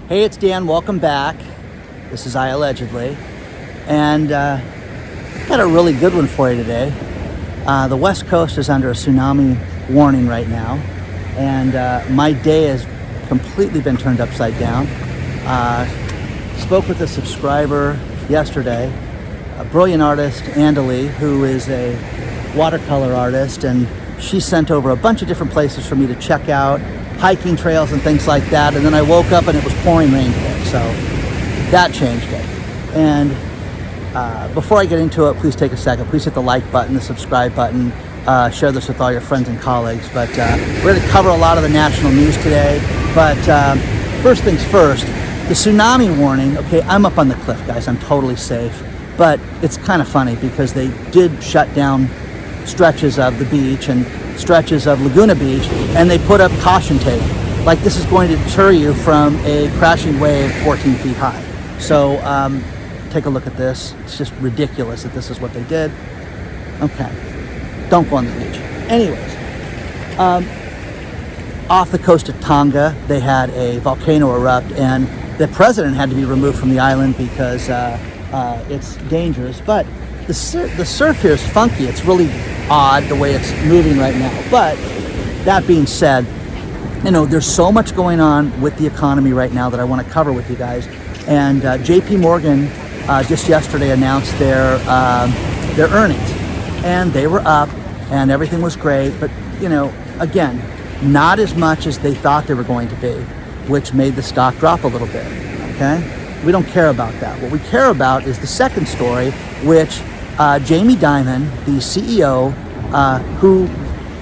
Hey, it's Dan. Welcome back. This is iAllegedly. And got a really good one for you today. The West Coast is under a tsunami warning right now. And my day has completely been turned upside down. Spoke with a subscriber yesterday, a brilliant artist, Andali, who is a watercolor artist. And she sent over a bunch of different places for me to check out, hiking trails and things like that. And then I woke up and it was pouring rain today, so that changed it. And before I get into it, please take a second. Please hit the like button, the subscribe button, share this with all your friends and colleagues. But we're going to cover a lot of the national news today. But first things first, the tsunami warning. Okay, I'm up on the cliff, guys. I'm totally safe. But it's kind of funny because they did shut down stretches of the beach and stretches of Laguna Beach, and they put up caution tape. Like this is going to deter you from a crashing wave 14 feet high. So take a look at this. It's just ridiculous that this is what they did. Okay, don't go on the beach. Anyways, off the coast of Tonga, they had a volcano erupt, and the president had to be removed from the island because it's dangerous. But the surf here is funky. It's really odd the way it's moving right now. But that being said, you know, there's so much going on with the economy right now that I want to cover with you guys. And JP Morgan just yesterday announced their earnings, and they were up and everything was great. But, you know, again, not as much as they thought they were going to be, which made the stock drop a little bit. Okay, we don't care about that. What we care about is the second story, which Jamie Dimon, the CEO, who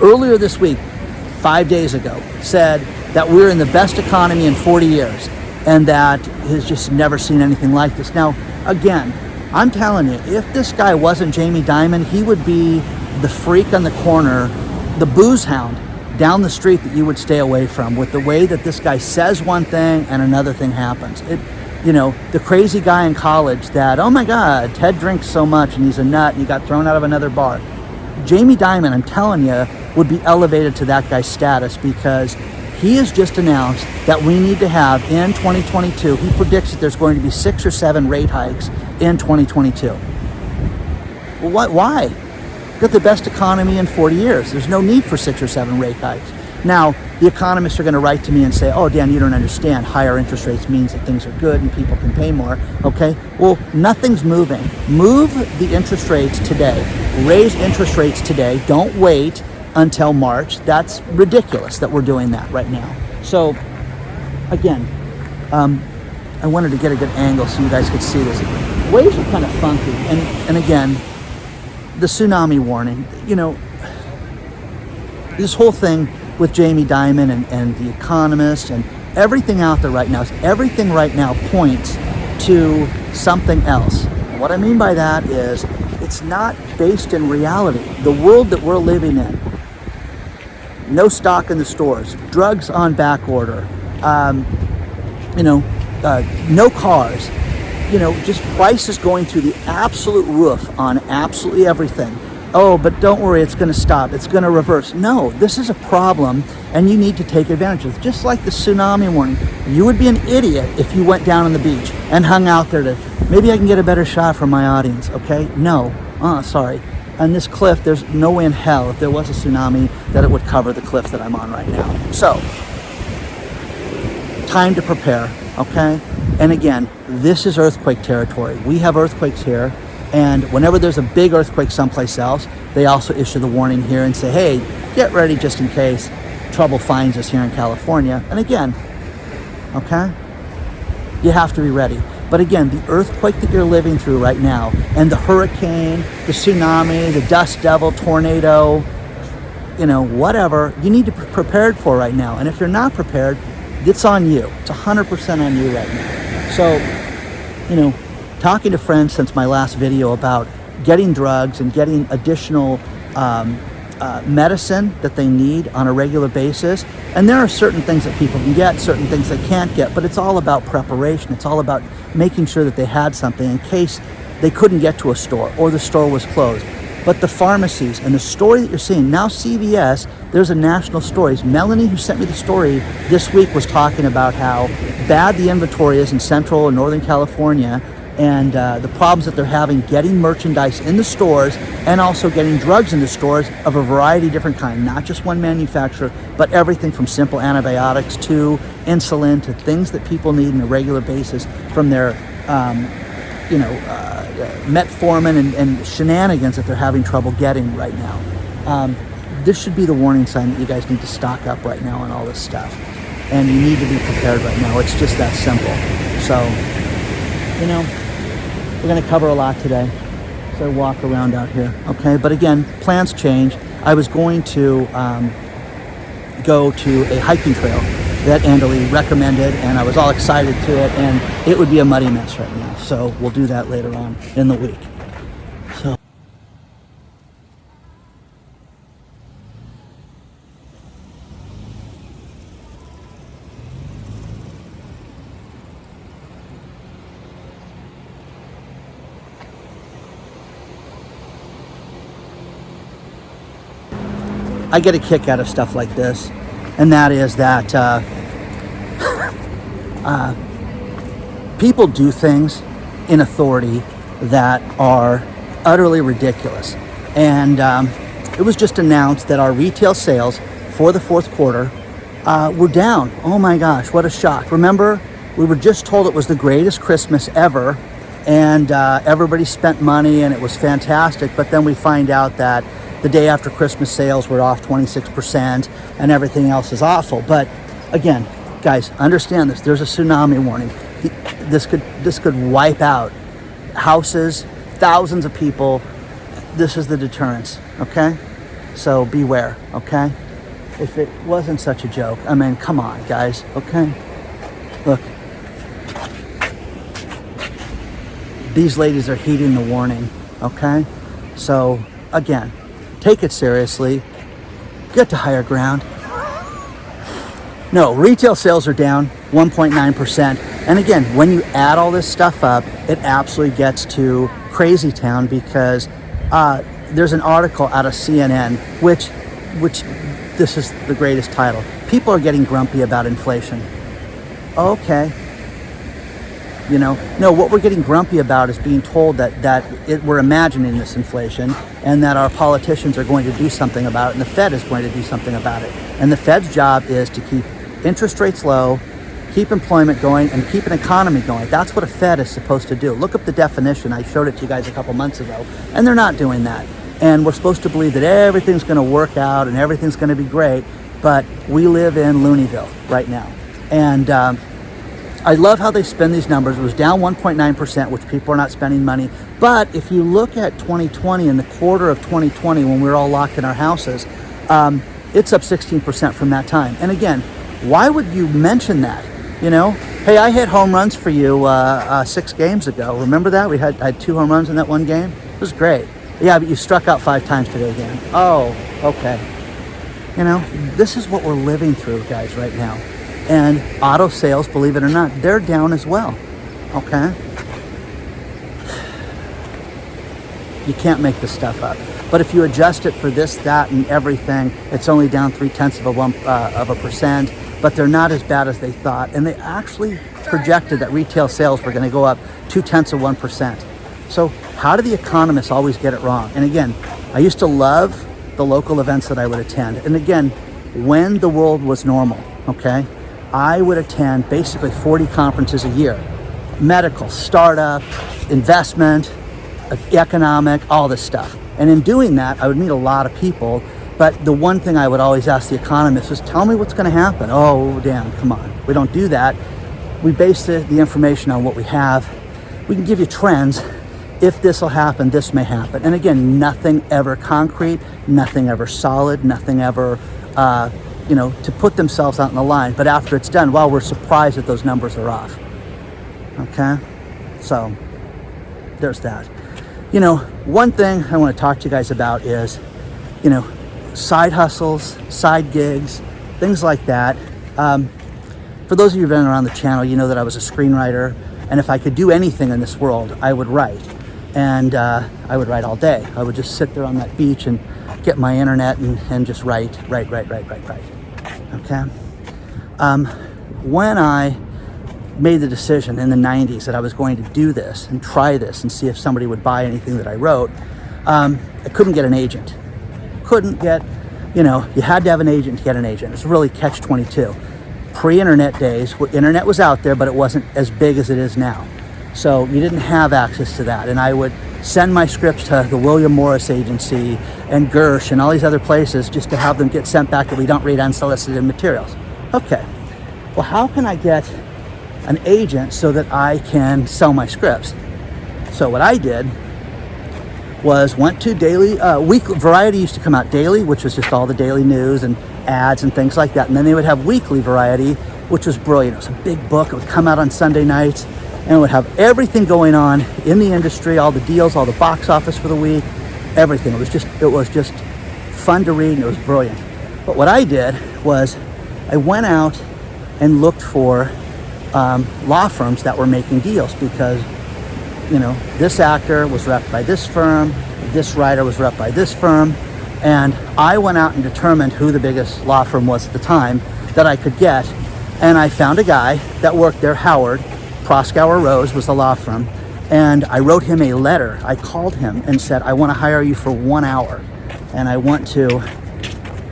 earlier this week, 5 days ago, said that we're in the best economy in 40 years and that has just never seen anything like this. Now, again, I'm telling you, if this guy wasn't Jamie Dimon, he would be the freak on the corner, the booze hound down the street that you would stay away from, with the way that this guy says one thing and another thing happens. You know, the crazy guy in college that, oh my God, Ted drinks so much and he's a nut and he got thrown out of another bar. Jamie Dimon, I'm telling you, would be elevated to that guy's status because he has just announced that we need to have in 2022, he predicts that there's going to be 6 or 7 rate hikes in 2022. Well, why? We've got the best economy in 40 years. There's no need for 6 or 7 rate hikes. Now, the economists are going to write to me and say, oh, Dan, you don't understand. Higher interest rates means that things are good and people can pay more. Okay, well, nothing's moving. Move the interest rates today. Raise interest rates today. Don't wait until March. That's ridiculous that we're doing that right now. So, again, I wanted to get a good angle so you guys could see this. Waves are kind of funky. And again, the tsunami warning, you know, this whole thing with Jamie Dimon and the Economist and everything out there right now, everything right now points to something else. And what I mean by that is it's not based in reality. The world that we're living in, no stock in the stores, drugs on back order, no cars, you know, just prices going through the absolute roof on absolutely everything. Oh, but don't worry, it's going to stop. It's going to reverse. No, this is a problem, and you need to take advantage of it. Just like the tsunami warning, you would be an idiot if you went down on the beach and hung out there to, maybe I can get a better shot for my audience, okay? No, sorry. On this cliff, there's no way in hell, if there was a tsunami, that it would cover the cliff that I'm on right now. So, time to prepare, okay? And again, this is earthquake territory. We have earthquakes here. And whenever there's a big earthquake someplace else, they also issue the warning here and say, hey, get ready just in case trouble finds us here in California. And again, okay, you have to be ready. But again, the earthquake that you're living through right now, and the hurricane, the tsunami, the dust devil, tornado, you know, whatever, you need to be prepared for right now. And if you're not prepared, it's on you. It's 100% on you right now. So, you know, talking to friends since my last video about getting drugs and getting additional medicine that they need on a regular basis. And there are certain things that people can get, certain things they can't get, but it's all about preparation. It's all about making sure that they had something in case they couldn't get to a store or the store was closed. But the pharmacies and the story that you're seeing, now CVS, there's a national story. Melanie, who sent me the story this week, was talking about how bad the inventory is in Central and Northern California, and the problems that they're having getting merchandise in the stores and also getting drugs in the stores of a variety of different kinds, not just one manufacturer, but everything from simple antibiotics to insulin to things that people need on a regular basis from their, metformin and shenanigans that they're having trouble getting right now. This should be the warning sign that you guys need to stock up right now on all this stuff. And you need to be prepared right now. It's just that simple. So, we're going to cover a lot today. So I walk around out here, okay? But again, plans change. I was going to go to a hiking trail that Andali recommended, and I was all excited to it, and it would be a muddy mess right now. So we'll do that later on in the week. So. I get a kick out of stuff like this, and that is that people do things in authority that are utterly ridiculous. And it was just announced that our retail sales for the fourth quarter were down. Oh my gosh, what a shock. Remember, we were just told it was the greatest Christmas ever, and everybody spent money and it was fantastic, but then we find out that the day after Christmas sales were off 26% and everything else is awful. But again, guys, understand this. There's a tsunami warning. This could wipe out houses, thousands of people. This is the deterrence, okay? So beware, okay? If it wasn't such a joke, I mean, come on, guys, okay? Look. These ladies are heeding the warning, okay? So, again, take it seriously. Get to higher ground. No, retail sales are down 1.9%. And again, when you add all this stuff up, it absolutely gets to crazy town, because there's an article out of CNN, which this is the greatest title. People are getting grumpy about inflation. Okay. No, what we're getting grumpy about is being told that we're imagining this inflation, and that our politicians are going to do something about it, and the Fed is going to do something about it. And the Fed's job is to keep interest rates low, keep employment going, and keep an economy going. That's what a Fed is supposed to do. Look up the definition. I showed it to you guys a couple months ago, and they're not doing that. And we're supposed to believe that everything's going to work out and everything's going to be great, but we live in Looneyville right now. And I love how they spend these numbers. It was down 1.9%, which people are not spending money. But if you look at 2020 and the quarter of 2020, when we were all locked in our houses, it's up 16% from that time. And again, why would you mention that? Hey, I hit home runs for you 6 games ago. Remember that? I had 2 home runs in that one game. It was great. Yeah, but you struck out 5 times today again. Oh, okay. This is what we're living through, guys, right now. And auto sales, believe it or not, they're down as well, okay? You can't make this stuff up. But if you adjust it for this, that, and everything, it's only down 0.3%, but they're not as bad as they thought. And they actually projected that retail sales were going to go up 0.2%. So how do the economists always get it wrong? And again, I used to love the local events that I would attend. And again, when the world was normal, okay? I would attend basically 40 conferences a year. Medical, startup, investment, economic, all this stuff. And in doing that, I would meet a lot of people. But the one thing I would always ask the economists is, tell me what's going to happen. Oh, damn, come on. We don't do that. We base the information on what we have. We can give you trends. If this will happen, this may happen. And again, nothing ever concrete, nothing ever solid, nothing ever to put themselves out in the line. But after it's done, we're surprised that those numbers are off. Okay? So, there's that. One thing I want to talk to you guys about is, side hustles, side gigs, things like that. For those of you who've been around the channel, you know that I was a screenwriter, and if I could do anything in this world, I would write. and I would write all day. I would just sit there on that beach and get my internet and just write. Okay. When I made the decision in the 90s that I was going to do this and try this and see if somebody would buy anything that I wrote, I couldn't get an agent. Couldn't get, you had to have an agent to get an agent. It was really catch-22. Pre-internet days, internet was out there, but it wasn't as big as it is now. So you didn't have access to that. And I would send my scripts to the William Morris Agency and Gersh and all these other places just to have them get sent back that we don't read unsolicited materials. Okay, well, how can I get an agent so that I can sell my scripts? So what I did was went to daily, weekly, Variety used to come out daily, which was just all the daily news and ads and things like that. And then they would have weekly Variety, which was brilliant. It was a big book. It would come out on Sunday nights and it would have everything going on in the industry, all the deals, all the box office for the week, everything. It was just fun to read and it was brilliant. But what I did was I went out and looked for law firms that were making deals because, this actor was repped by this firm, this writer was repped by this firm, and I went out and determined who the biggest law firm was at the time that I could get, and I found a guy that worked there, Howard, Proskauer Rose was the law firm, and I wrote him a letter. I called him and said, I want to hire you for 1 hour, and I want to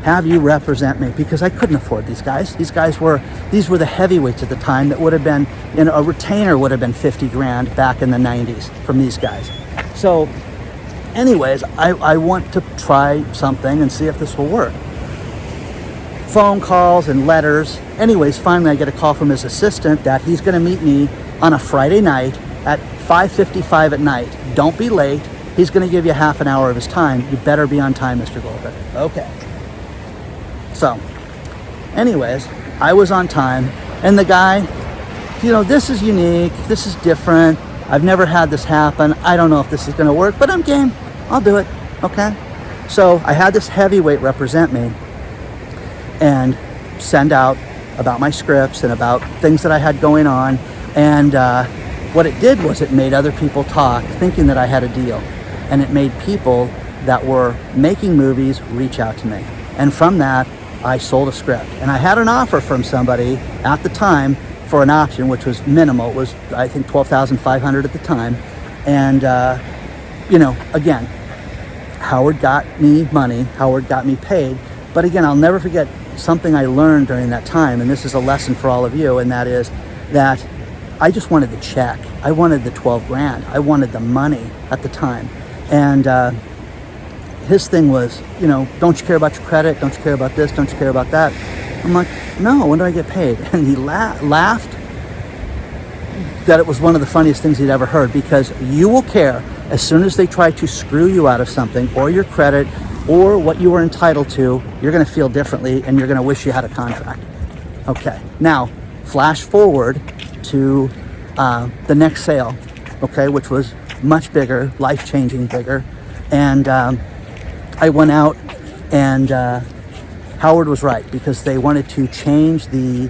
have you represent me because I couldn't afford these guys. These were the heavyweights at the time that would have been, a retainer would have been 50 grand back in the 90s from these guys. So anyways, I want to try something and see if this will work. Phone calls and letters. Anyways, finally I get a call from his assistant that he's going to meet me on a Friday night at 5:55 at night. Don't be late. He's going to give you half an hour of his time. You better be on time, Mr. Goldberg. Okay. So, anyways, I was on time, and the guy, this is unique, this is different, I've never had this happen, I don't know if this is going to work, but I'm game, I'll do it, okay? So, I had this heavyweight represent me, and send out about my scripts and about things that I had going on, and what it did was it made other people talk, thinking that I had a deal, and it made people that were making movies reach out to me, and from that, I sold a script, and I had an offer from somebody at the time for an option, which was minimal. It was, I think, $12,500 at the time. And, again, Howard got me money. Howard got me paid. But again, I'll never forget something I learned during that time, and this is a lesson for all of you, and that is that I just wanted the check. I wanted the 12 grand. I wanted the money at the time. And, his thing was, don't you care about your credit? Don't you care about this? Don't you care about that? I'm like, no, when do I get paid? And he laughed that it was one of the funniest things he'd ever heard, because you will care as soon as they try to screw you out of something, or your credit, or what you were entitled to. You're going to feel differently, and you're going to wish you had a contract. Okay, now flash forward to the next sale, okay, which was much bigger, life-changing bigger, and I went out, and Howard was right, because they wanted to change the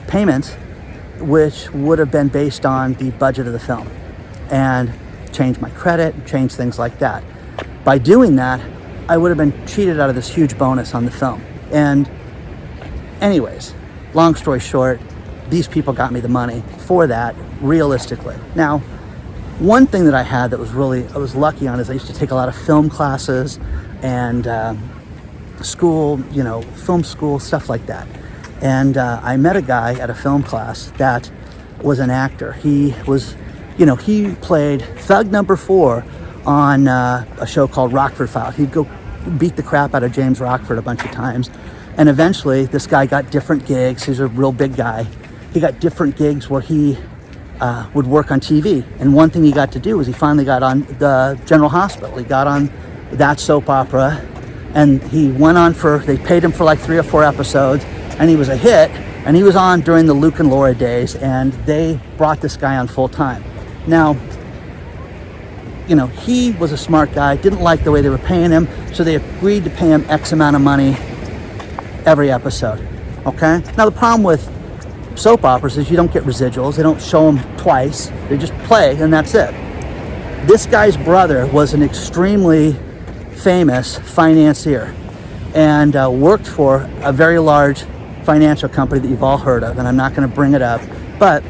payments, which would have been based on the budget of the film, and change my credit, change things like that. By doing that, I would have been cheated out of this huge bonus on the film. And anyways, long story short, these people got me the money for that, realistically. Now, one thing that I had that was I was lucky on, is I used to take a lot of film classes and school, film school, stuff like that. And I met a guy at a film class that was an actor. He was, he played Thug Number 4 on a show called Rockford Files. He'd go beat the crap out of James Rockford a bunch of times. And eventually this guy got different gigs. He's a real big guy. He got different gigs where he would work on TV. And one thing he got to do was he finally got on the General Hospital. He got on that soap opera, and he went on they paid him for like 3 or 4 episodes, and he was a hit, and he was on during the Luke and Laura days, and they brought this guy on full time. Now, he was a smart guy, didn't like the way they were paying him, so they agreed to pay him X amount of money every episode, okay? Now, the problem with soap operas is you don't get residuals. They don't show them twice. They just play, and that's it. this guy's brother was an extremely famous financier and worked for a very large financial company that you've all heard of, and I'm not going to bring it up. But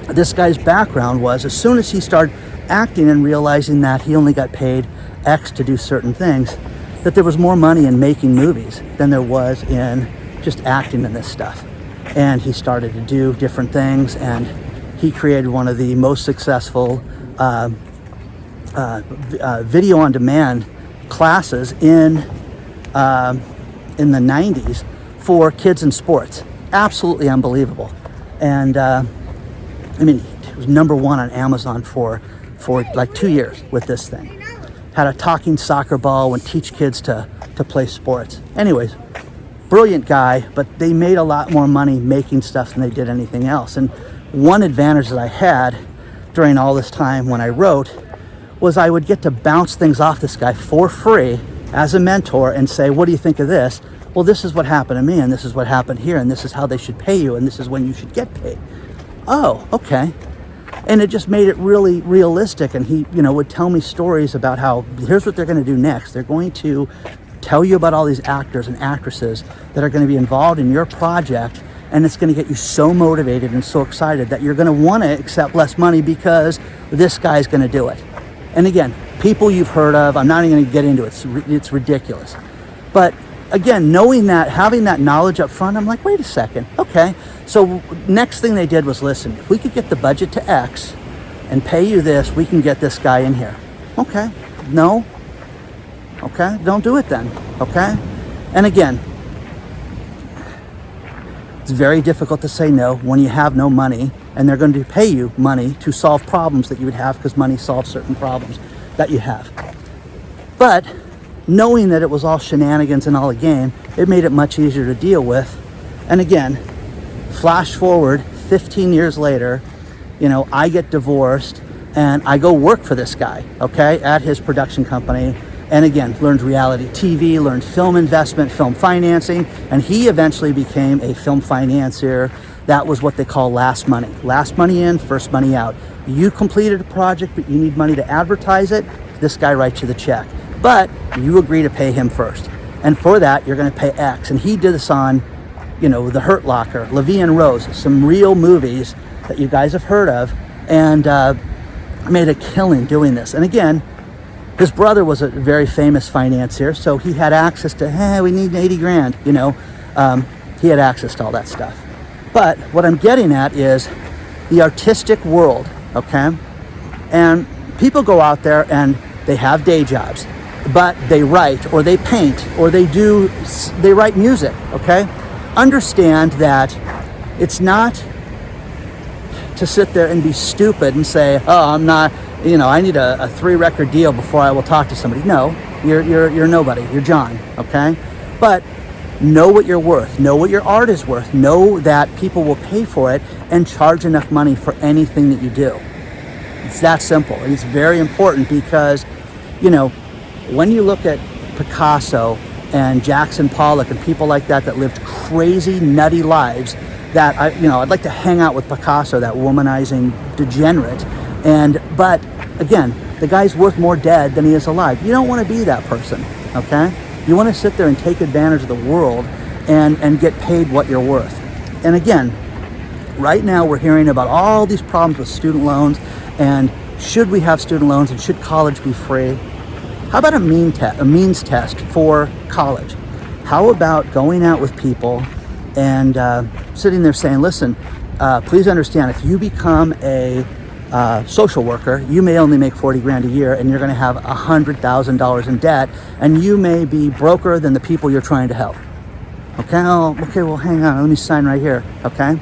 this guy's background was, as soon as he started acting and realizing that he only got paid X to do certain things, that there was more money in making movies than there was in just acting in this stuff. And he started to do different things, and he created one of the most successful video on demand classes in the 90s for kids in sports. Absolutely unbelievable. And I mean, it was #1 on Amazon for like 2 years with this thing. Had a talking soccer ball and teach kids to play sports. Anyways, brilliant guy, but they made a lot more money making stuff than they did anything else. And one advantage that I had during all this time when I wrote was I would get to bounce things off this guy for free as a mentor and say, what do you think of this? Well, this is what happened to me, and this is what happened here, and this is how they should pay you, and this is when you should get paid. Oh, okay. And it just made it really realistic. And he, would tell me stories about how here's what they're going to do next. They're going to tell you about all these actors and actresses that are going to be involved in your project, and it's going to get you so motivated and so excited that you're going to want to accept less money because this guy's going to do it. And again, people you've heard of, I'm not even going to get into it. It's ridiculous. But again, knowing that, having that knowledge up front, I'm like, wait a second, okay. So next thing they did was, listen, if we could get the budget to X and pay you this, we can get this guy in here. Okay, no, okay, don't do it then, okay. And again, it's very difficult to say no when you have no money and they're going to pay you money to solve problems that you would have, because money solves certain problems that you have. But knowing that it was all shenanigans and all a game, it made it much easier to deal with. And again, flash forward 15 years later, I get divorced and I go work for this guy, okay, at his production company. And again, learned reality TV, learned film investment, film financing, and he eventually became a film financier. That was what they call last money. Last money in, first money out. You completed a project, but you need money to advertise it. This guy writes you the check. But you agree to pay him first. And for that, you're going to pay X. And he did this on, The Hurt Locker, Levy and Rose, some real movies that you guys have heard of, and made a killing doing this. And again, his brother was a very famous financier, so he had access to, hey, we need 80 grand, he had access to all that stuff. But what I'm getting at is the artistic world, okay? And people go out there and they have day jobs, but they write or they paint or they write music, okay? Understand that it's not to sit there and be stupid and say, oh, I'm not, I need a 3-record deal before I will talk to somebody. No, you're nobody, you're John, okay? But know what you're worth, know what your art is worth, know that people will pay for it and charge enough money for anything that you do. It's that simple. And it's very important because, when you look at Picasso and Jackson Pollock and people like that lived crazy, nutty lives, that I'd like to hang out with Picasso, that womanizing degenerate. But again, the guy's worth more dead than he is alive. You don't want to be that person, okay? You want to sit there and take advantage of the world and get paid what you're worth. And again, right now we're hearing about all these problems with student loans, and should we have student loans and should college be free? How about a means test for college? How about going out with people and sitting there saying, listen, please understand, if you become a social worker, you may only make 40 grand a year and you're going to have $100,000 in debt, and you may be broker than the people you're trying to help. Okay, well, hang on, let me sign right here, okay?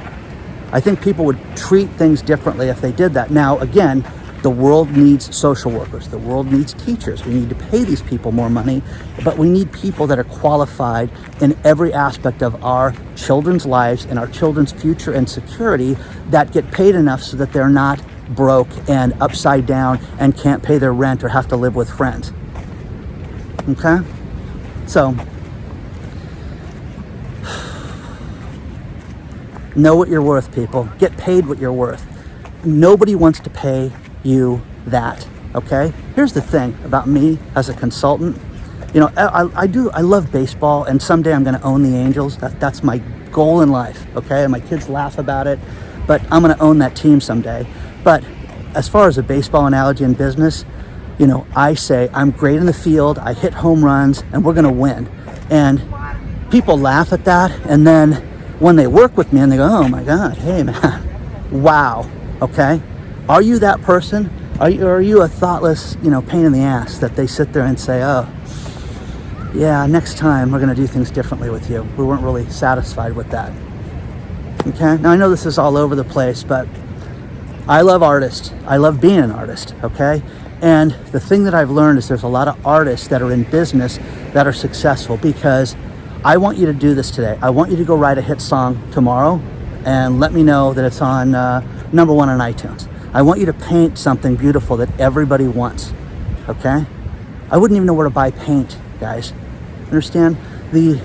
I think people would treat things differently if they did that. Now, again, the world needs social workers. The world needs teachers. We need to pay these people more money, but we need people that are qualified in every aspect of our children's lives and our children's future and security, that get paid enough so that they're not broke and upside down and can't pay their rent or have to live with friends. Okay? So, know what you're worth, people. Get paid what you're worth. Nobody wants to pay you that. okay? Here's the thing about me as a consultant. You know, I love baseball, and someday I'm going to own the Angels. That's my goal in life, okay? And my kids laugh about it, but I'm going to own that team someday. But as far as a baseball analogy in business, you know, I say I'm great in the field, I hit home runs, and we're going to win. And people laugh at that, and then when they work with me and they go, oh my God, hey man, wow, okay? Are you that person? Are you a thoughtless, you know, pain in the ass that they sit there and say, oh, yeah, next time we're going to do things differently with you. We weren't really satisfied with that. Okay? Now, I know this is all over the place, but I love artists. I love being an artist, okay? And the thing that I've learned is there's a lot of artists that are in business that are successful, because I want you to do this today. I want you to go write a hit song tomorrow and let me know that it's on #1 on iTunes. I want you to paint something beautiful that everybody wants, okay? I wouldn't even know where to buy paint, guys. Understand? The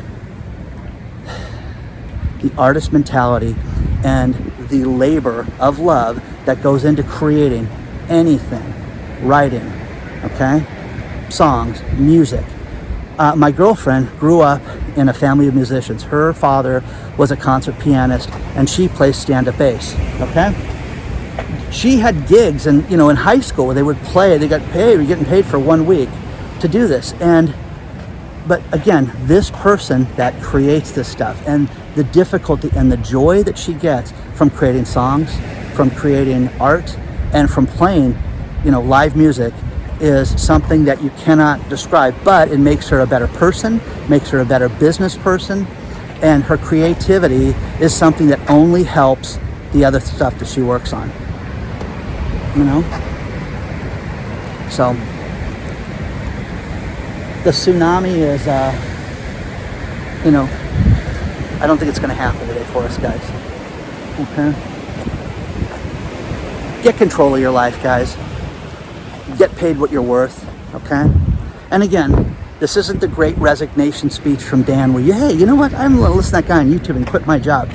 artist mentality and the labor of love that goes into creating anything, writing, okay? Songs, music. My girlfriend grew up in a family of musicians. Her father was a concert pianist, and she plays stand-up bass, okay? She had gigs, and you know, in high school where they would play, they got paid, we're getting paid for 1 week to do this. But again, this person that creates this stuff, and the difficulty and the joy that she gets from creating songs, from creating art, and from playing, you know, live music, is something that you cannot describe. But it makes her a better person, makes her a better business person, and her creativity is something that only helps the other stuff that she works on. You know? So the tsunami is, you know, I don't think it's going to happen today for us, guys. Okay? Get control of your life, guys. Get paid what you're worth, okay? And again, this isn't the great resignation speech from Dan where hey, you know what? I'm going to listen to that guy on YouTube and quit my job.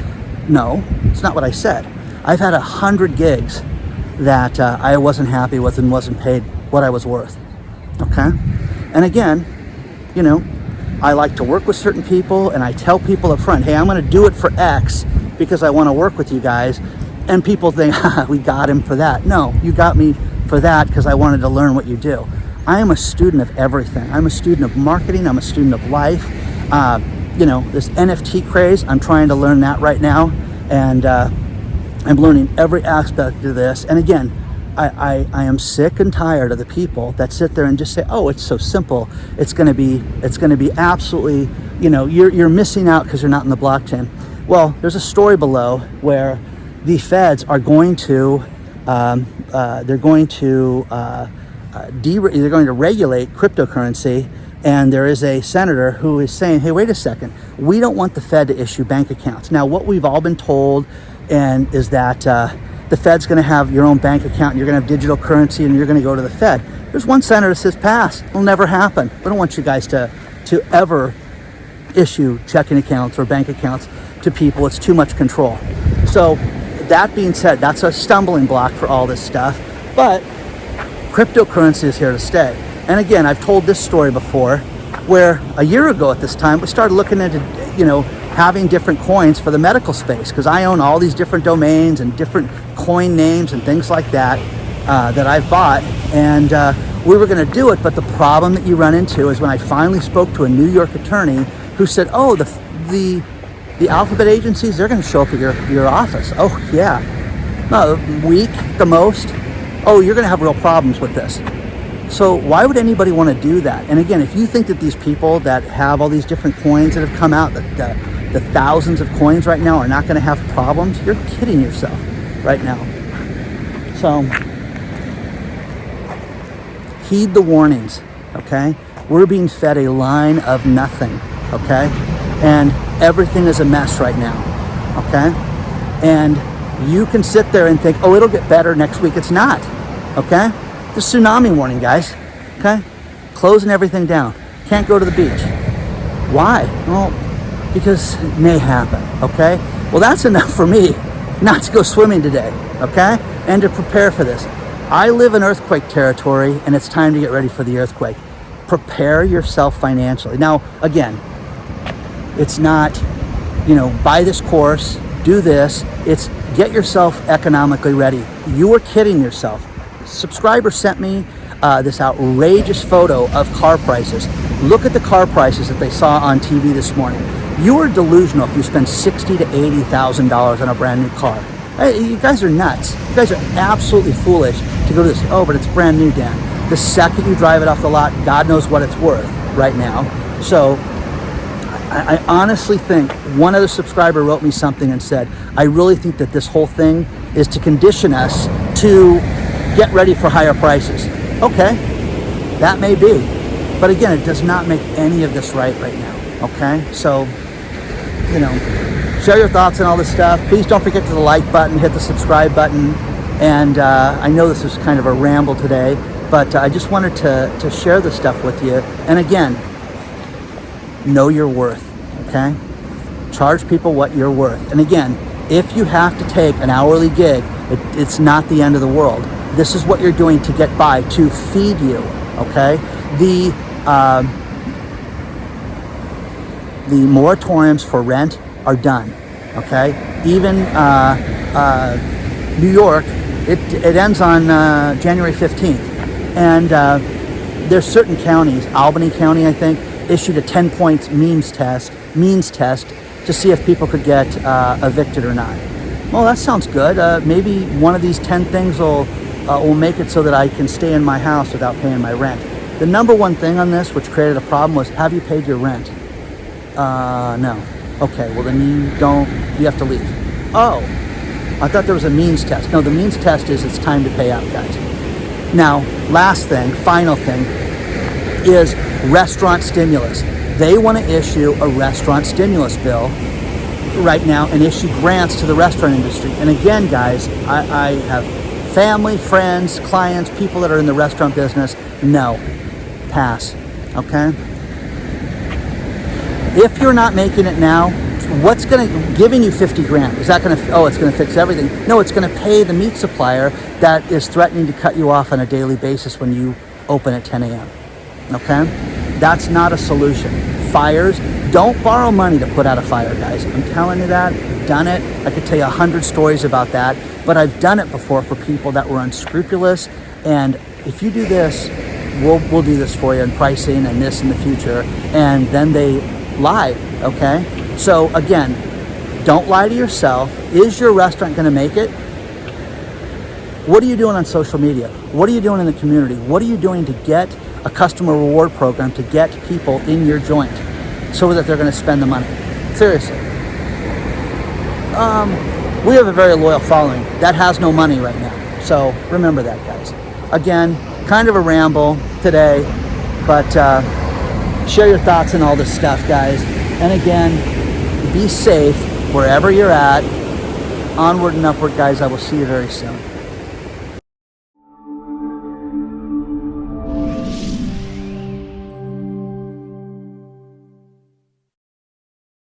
No, it's not what I said. I've had 100 gigs that I wasn't happy with and wasn't paid what I was worth, okay? And again, you know, I like to work with certain people, and I tell people up front, hey, I'm going to do it for X because I want to work with you guys. And people think, we got him for that. No, you got me for that because I wanted to learn what you do. I am a student of everything. I'm a student of marketing. I'm a student of life. You know, this NFT craze, I'm trying to learn that right now. And I'm learning every aspect of this. And again, I am sick and tired of the people that sit there and just say, oh, it's so simple. It's going to be absolutely, you know, you're missing out because you're not in the blockchain. Well, there's a story below where the feds are going to they're going to regulate cryptocurrency, and there is a senator who is saying, hey, wait a second, we don't want the Fed to issue bank accounts. Now, what we've all been told is that the Fed's going to have your own bank account, and you're going to have digital currency, and you're going to go to the Fed. There's one senator that says pass. It'll never happen. We don't want you guys to ever issue checking accounts or bank accounts to people. It's too much control. So that being said, that's a stumbling block for all this stuff. But cryptocurrency is here to stay. And again, I've told this story before, where a year ago at this time, we started looking into, you know, having different coins for the medical space, because I own all these different domains and different coin names and things like that that I've bought. And we were going to do it, but the problem that you run into is when I finally spoke to a New York attorney who said, oh, the alphabet agencies, they're going to show up at your office. Oh, yeah. No, a week, the most. Oh, you're going to have real problems with this. So why would anybody want to do that? And again, if you think that these people that have all these different coins that have come out, the thousands of coins right now are not going to have problems, you're kidding yourself right now. So heed the warnings, okay? We're being fed a line of nothing, okay? And everything is a mess right now, okay? And you can sit there and think, oh, it'll get better next week. It's not, okay? The tsunami warning, guys, okay? Closing everything down. Can't go to the beach. Why? Well, because it may happen, okay? Well, that's enough for me not to go swimming today, okay? And to prepare for this. I live in earthquake territory, and it's time to get ready for the earthquake. Prepare yourself financially. Now, again, it's not, buy this course, do this. It's get yourself economically ready. You are kidding yourself. A subscriber sent me this outrageous photo of car prices. Look at the car prices that they saw on TV this morning. You are delusional if you spend $60,000 to $80,000 on a brand new car. Hey, you guys are nuts. You guys are absolutely foolish to go to this. Oh, but it's brand new, Dan. The second you drive it off the lot, God knows what it's worth right now. So I honestly think one other subscriber wrote me something and said, I really think that this whole thing is to condition us to get ready for higher prices. Okay, that may be. But again, it does not make any of this right now. Okay, so, share your thoughts on all this stuff. Please don't forget to the like button, hit the subscribe button. And I know this was kind of a ramble today, but I just wanted to share this stuff with you. And again, know your worth, okay? Charge people what you're worth. And again, if you have to take an hourly gig, it's not the end of the world. This is what you're doing to get by, to feed you, okay? The moratoriums for rent are done, okay? Even New York, it ends on January 15th. And there's certain counties, Albany County, I think, issued a 10-point means test to see if people could get evicted or not. Well, that sounds good. Maybe one of these 10 things will make it so that I can stay in my house without paying my rent. The number one thing on this, which created a problem, was, have you paid your rent? No. Okay, well then you have to leave. Oh, I thought there was a means test. No, the means test is it's time to pay out, guys. Now, last thing, final thing, is restaurant stimulus. They want to issue a restaurant stimulus bill right now and issue grants to the restaurant industry. And again, guys, I have family, friends, clients, people that are in the restaurant business. No, pass, okay? If you're not making it now, what's giving you 50 grand? Is that it's gonna fix everything? No, it's gonna pay the meat supplier that is threatening to cut you off on a daily basis when you open at 10 a.m. Okay? That's not a solution. Fires, don't borrow money to put out a fire, guys. I'm telling you that. I've done it. I could tell you 100 stories about that, but I've done it before for people that were unscrupulous. And if you do this, we'll do this for you in pricing and this in the future. And then they lied, okay? So again, don't lie to yourself. Is your restaurant going to make it? What are you doing on social media? What are you doing in the community? What are you doing to get a customer reward program to get people in your joint so that they're going to spend the money? Seriously. We have a very loyal following that has no money right now. So remember that, guys. Again, kind of a ramble today, but share your thoughts on all this stuff, guys. And again, be safe wherever you're at. Onward and upward, guys. I will see you very soon.